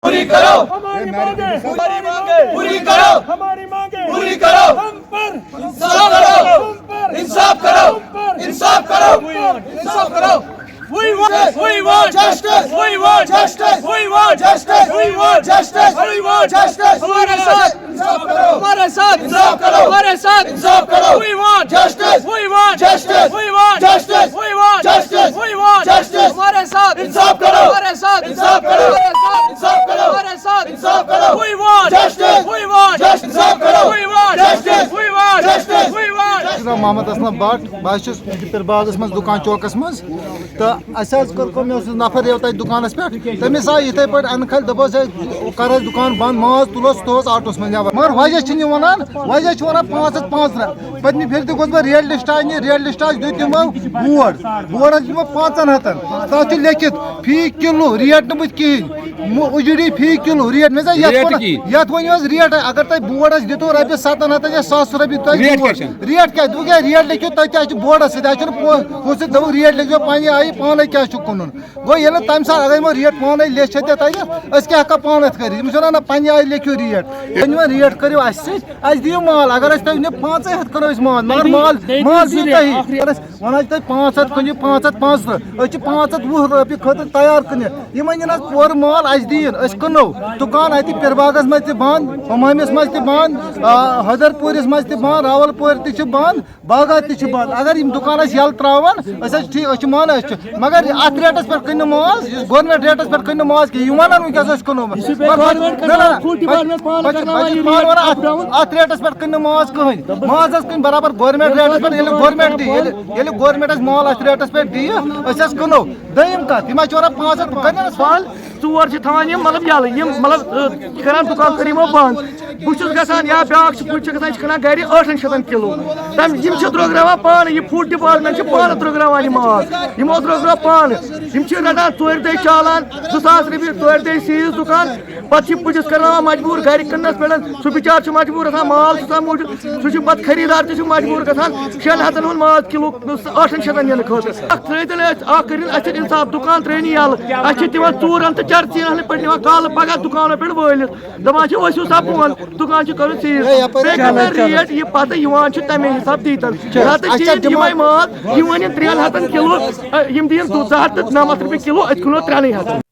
पूरी करो, हमारी मांगे पूरी करो, हमारी मांगे पूरी करो, हम पर इंसाफ करो, इंसाफ करो, इंसाफ करो, इंसाफ करो। We want justice. We want justice. We want justice. We want justice. We want justice. हमारे साथ इंसाफ करो, हमारे साथ इंसाफ करो, हमारे साथ इंसाफ करो। We want justice. We want justice. We want justice. We want justice. We want justice. हमारे साथ इंसाफ करो, हमारे साथ इंसाफ करो, हमारे साथ इंसाफ करो, हमारे साथ इंसाफ करो। We want justice. We want justice. इंसाफ करो। We want justice. We want justice. We want justice. Mohammad Aslam भट बस पिरबागस मज दुकान चौकस मज तो मे नफर यो तक दुकानस पे तमिस आय इथे पे अनखल दपस कर दुकान बंद माज तुलोस तोस ऑटोस मन नबर मगर वजह वन वजह वन 5 पत्नी फिर गोस बह रेल लिस्टाज दिमो बोर्ड दिमो 500 तथ लिखित फी किलो रेट नुत कहें उजड़ी फी किलो रेट मे ये वन रेट अगर तुम बोर्डस दितो रपे 700 या 100 रुपये रेट क्या रेट लिखियो तक बोर्डस सो दप रेट लिखो पे आई पान क्या कुन गो ये तम सात अगर यमो रेट पान लिख तक क्या हेको पान कर ना पे आई लिखियो रेट रेट करो दियो माल अगर तुम 500 करो माल मगर माल दी तुम वन तुम 500 कनो 500 520 रुपये खतर तैयार कन इन पूर माल दीन कनो दुकान अत पिरबागस मज बंद हमामिस मज बंद हदरपुरिस मज बंद रावलपुर बंद बागा बंद अगर दुकान यल त्रावान मान मगर अत रेटस पे कन माल गवर्नमेंट रेटस पे कन माल कह वन वनस कनो अत रेटस पे कन माज कहें माज कन बराबर गवर्नमेंट रेटस पे गवर्नमेंट गवर्नमेंट माल अत रेटस पे दी कनो दम कत यम वन 500 कन चोर थवान मतलब यल मतलब करान दुकान कर बंद बहुत या ब्याक कनान गर 800 किलो तम द्रोग्रावान पान यह फूड डिपार्टमेंट पान द्रोग्रावान माल यमो द्रोग्रो पान रटान चोर दे चालान 2000 रुपये चोर दे सीज दुकान पे पुलिस कर मजबूर गर कनस पे सह बिचार मजबूर माल मूजूद सह पे खरीदार मजबूर ग 600 हूं माल किलो 800 इन खतर इंसाफ दुकान त्रेन यल दिवान चूरन तो चर्चन पे कल पगह दुकान पे वलित दपान वसू सा फोन दुकान कर रेट यह पत तमे हिसाब दीतन माल यह वन 300 किलो दिन 200 रुपये किलो अत कुनो 300